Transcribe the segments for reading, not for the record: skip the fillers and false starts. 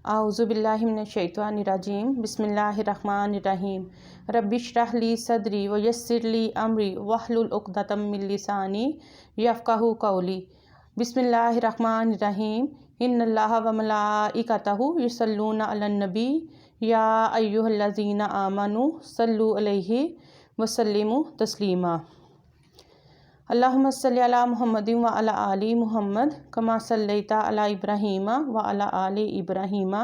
आऊज़ु बिल्लाहि मिनश्शैतानिर्रजीम बिस्मिल्लाहिर्रहमानिर्रहीम रब्बि इश्रह ली सदरी व यस्सिर ली अमरी वहलुल उक़दतम मिन लिसानी यफ़क़हू क़ौली। बिस्मिल्लाहिर्रहमानिर्रहीम इन्नल्लाहा व मलाइकतहू युसल्लूना अलन नबी या अय्युहल्लज़ीना आमनू सल्लु अलैहि व सल्लिमू तस्लीमा। अल्लाहुम्मा सल्लि अला मुहम्मदिन व अला आलि मुहम्मद कमा सल्लैता अला इब्राहीम व अला आलि इब्राहीम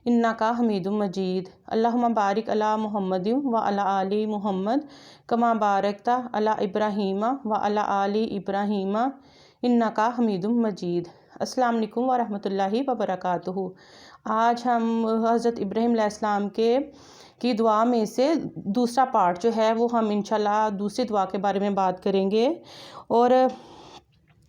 इन्नका हमीदुम मजीद। अल्लाहुम्मा बारिक अला मुहम्मदिन व अला आलि मुहम्मद कमा बारकता अला इब्राहीम व अला आलि इब्राहीम इन्नका हमीदुम मजीद। अस्सलाम वालेकुम व रहमतुल्लाहि व बरकातुहू। आज हम हज़रत इब्राहीम अलैहिस्सलाम की दुआ में से दूसरा पार्ट जो है वो हम इंशाल्लाह दूसरी दुआ के बारे में बात करेंगे। और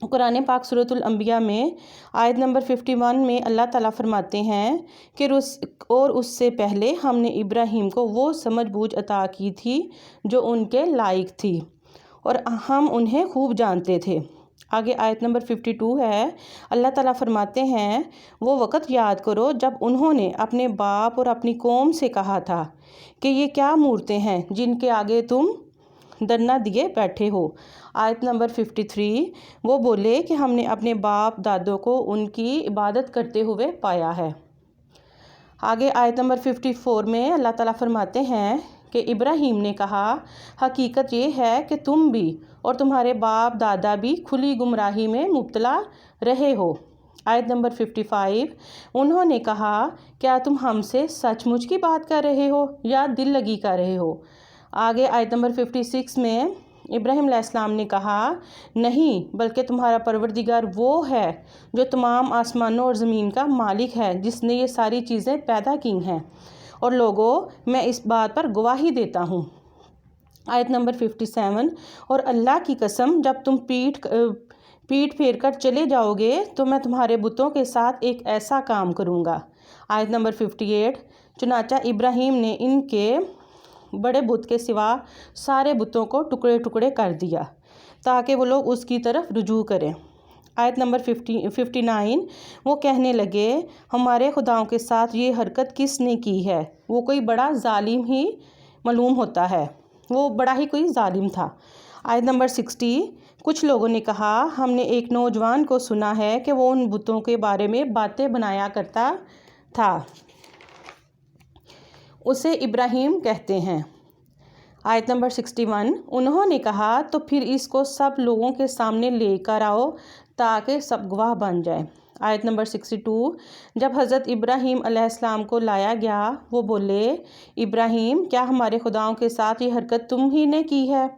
कुरान पाक सूरतुल अंबिया में आयत नंबर 51 में अल्लाह ताला फरमाते हैं कि उससे पहले हमने इब्राहीम को वो समझ बूझ अता की थी जो उनके लायक थी और हम उन्हें खूब जानते थे। आगे आयत नंबर 52 है, अल्लाह ताला फरमाते हैं वो वक़्त याद करो जब उन्होंने अपने बाप और अपनी कौम से कहा था कि ये क्या मूरतें हैं जिनके आगे तुम धरना दिए बैठे हो। आयत नंबर 53, वो बोले कि हमने अपने बाप दादों को उनकी इबादत करते हुए पाया है। आगे आयत नंबर 54 में अल्लाह ताला फरमाते हैं कि इब्राहीम ने कहा हकीकत ये है कि तुम भी और तुम्हारे बाप दादा भी खुली गुमराही में मुब्तला रहे हो। आयत नंबर 55, उन्होंने कहा क्या तुम हमसे सचमुच की बात कर रहे हो या दिल लगी कर रहे हो। आगे आयत नंबर 56 में इब्राहीम अलैहिस्सलाम ने कहा नहीं बल्कि तुम्हारा परवरदिगार वो है जो तमाम आसमानों और ज़मीन का मालिक है, जिसने ये सारी चीज़ें पैदा की हैं और लोगों मैं इस बात पर गवाही देता हूँ। आयत नंबर 57, और अल्लाह की कसम जब तुम पीठ फेर कर चले जाओगे तो मैं तुम्हारे बुतों के साथ एक ऐसा काम करूँगा। आयत नंबर 58, चुनाचा इब्राहीम ने इनके बड़े बुत के सिवा सारे बुतों को टुकड़े टुकड़े कर दिया ताकि वो लोग उसकी तरफ रुजू करें। आयत नंबर 59, वो कहने लगे हमारे खुदाओं के साथ ये हरकत किसने की है, वो कोई बड़ा जालिम ही मालूम होता है, वो बड़ा ही कोई जालिम था। आयत नंबर 60, कुछ लोगों ने कहा हमने एक नौजवान को सुना है कि वो उन बुतों के बारे में बातें बनाया करता था, उसे इब्राहीम कहते हैं। आयत नंबर 61, उन्होंने कहा तो फिर इसको सब लोगों के सामने लेकर आओ ताकि सब गवाह बन जाए। आयत नंबर 62, जब हज़रत इब्राहीम अलैहिस्सलाम को लाया गया वो बोले इब्राहीम क्या हमारे खुदाओं के साथ ये हरकत तुम ही ने की है।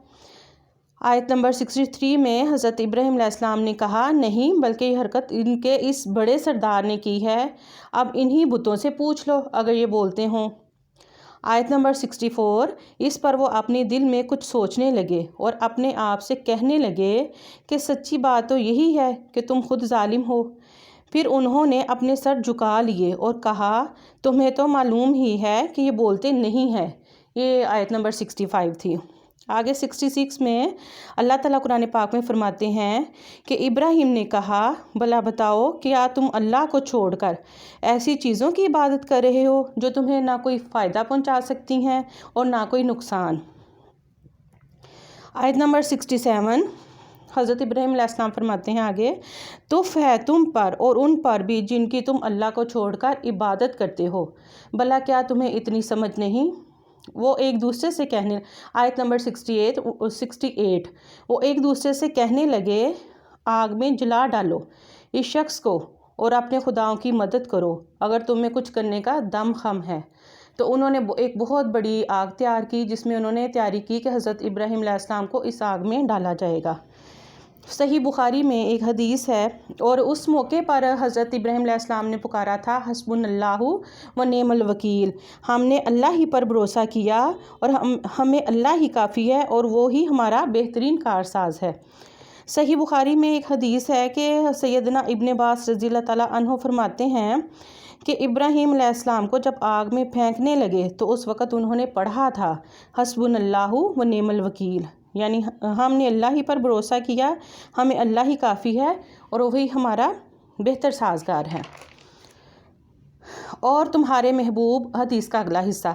आयत नंबर 63 में हज़रत इब्राहीम अलैहिस्सलाम ने कहा नहीं बल्कि ये हरकत इनके इस बड़े सरदार ने की है, अब इन्हीं बुतों से पूछ लो अगर ये बोलते हों। आयत नंबर 64, इस पर वो अपने दिल में कुछ सोचने लगे और अपने आप से कहने लगे कि सच्ची बात तो यही है कि तुम खुद जालिम हो। फिर उन्होंने अपने सर झुका लिए और कहा तुम्हें तो मालूम ही है कि ये बोलते नहीं हैं। ये आयत नंबर 65 थी। आगे 66 में अल्लाह ताला कुरान पाक में फरमाते हैं कि इब्राहीम ने कहा भला बताओ क्या तुम अल्लाह को छोड़कर ऐसी चीज़ों की इबादत कर रहे हो जो तुम्हें ना कोई फ़ायदा पहुंचा सकती हैं और ना कोई नुकसान। आयत नंबर 67, हज़रत इब्राहीम अलैहिस्सलाम फरमाते हैं आगे तुफ़ है तुम पर और उन पर भी जिनकी तुम अल्लाह को छोड़कर इबादत करते हो, भला क्या तुम्हें इतनी समझ नहीं। वो एक दूसरे से कहने आयत नंबर 68 वो एक दूसरे से कहने लगे आग में जला डालो इस शख्स को और अपने खुदाओं की मदद करो अगर तुम्हें कुछ करने का दम खम है। तो उन्होंने एक बहुत बड़ी आग तैयार की जिसमें उन्होंने तैयारी की कि हज़रत इब्राहीम अलैहिस्सलाम को इस आग में डाला जाएगा। सही बुखारी में एक हदीस है और उस मौके पर हज़रत इब्राहीम अलैहिस्सलाम ने पुकारा था हस्बुनल्लाहु व नेमल वकील, हमने अल्लाह ही पर भरोसा किया और हमें अल्लाह ही काफ़ी है और वो ही हमारा बेहतरीन कारसाज है। सही बुखारी में एक हदीस है कि सैयदना इब्न अब्बास रज़ियल्लाहु ताला अन्हु फरमाते हैं कि इब्राहीम अलैहिस्सलाम को जब आग में फेंकने लगे तो उस वक़्त उन्होंने पढ़ा था हस्बुनल्लाहु व नेमल वकील, यानी हमने अल्लाह ही पर भरोसा किया, हमें अल्लाह ही काफ़ी है और वही हमारा बेहतर साजगार है। اور تمہارے محبوب حدیث کا اگلا حصہ،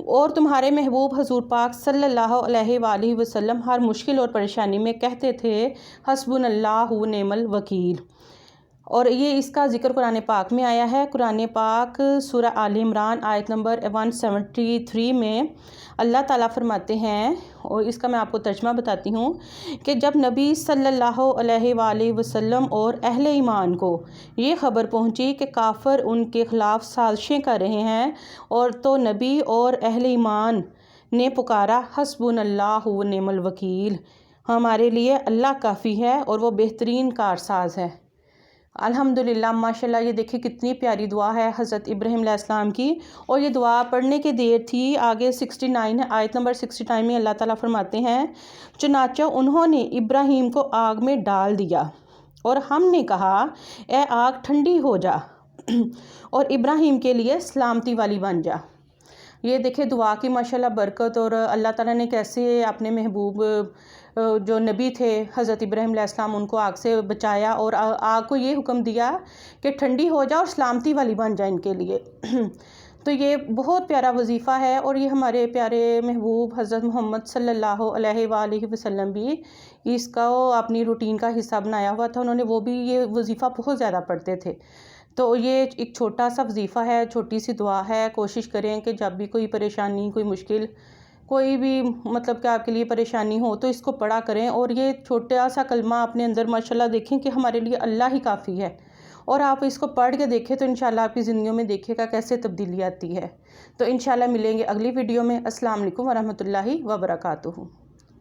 اور تمہارے محبوب حضور پاک صلی اللہ علیہ وآلہ وسلم ہر مشکل اور پریشانی میں کہتے تھے حسبنا اللہ و نعم الوکیل۔ اور یہ اس کا ذکر قرآن پاک میں آیا ہے۔ قرآن پاک سورہ آل عمران آیت نمبر 173 میں اللہ تعالیٰ فرماتے ہیں، اور اس کا میں آپ کو ترجمہ بتاتی ہوں، کہ جب نبی صلی اللہ علیہ وآلہ وسلم اور اہل ایمان کو یہ خبر پہنچی کہ کافر ان کے خلاف سازشیں کر رہے ہیں، اور تو نبی اور اہل ایمان نے پکارا حسبنا اللہ و نعم الوکیل، ہمارے لیے اللہ کافی ہے اور وہ بہترین کارساز ہے۔ الحمدللہ، ماشاءاللہ، یہ دیکھیں کتنی پیاری دعا ہے حضرت ابراہیم علیہ السلام کی، اور یہ دعا پڑھنے کی دیر تھی۔ آگے 69 آیت نمبر 69 میں اللہ تعالیٰ فرماتے ہیں، چنانچہ انہوں نے ابراہیم کو آگ میں ڈال دیا اور ہم نے کہا اے آگ ٹھنڈی ہو جا اور ابراہیم کے لیے سلامتی والی بن جا۔ یہ دیکھیں دعا کی ماشاءاللہ برکت، اور اللہ تعالیٰ نے کیسے اپنے محبوب جو نبی تھے حضرت ابراہیم علیہ السلام، ان کو آگ سے بچایا، اور آگ کو یہ حکم دیا کہ ٹھنڈی ہو جا اور سلامتی والی بن جائے ان کے لیے۔ تو یہ بہت پیارا وظیفہ ہے، اور یہ ہمارے پیارے محبوب حضرت محمد صلی اللہ علیہ وآلہ وسلم بھی اس کا اپنی روٹین کا حصہ بنایا ہوا تھا۔ انہوں نے وہ بھی یہ وظیفہ بہت زیادہ پڑھتے تھے۔ تو یہ ایک چھوٹا سا وظیفہ ہے، چھوٹی سی دعا ہے۔ کوشش کریں کہ جب بھی کوئی پریشانی، کوئی مشکل، کوئی بھی مطلب کہ آپ کے لیے پریشانی ہو تو اس کو پڑھا کریں، اور یہ چھوٹا سا کلمہ اپنے اندر ماشاءاللہ دیکھیں کہ ہمارے لیے اللہ ہی کافی ہے، اور آپ اس کو پڑھ کے دیکھیں تو انشاءاللہ آپ کی زندگیوں میں دیکھے گا کیسے تبدیلی آتی ہے۔ تو انشاءاللہ ملیں گے اگلی ویڈیو میں۔ السلام علیکم ورحمۃ اللہ وبرکاتہ۔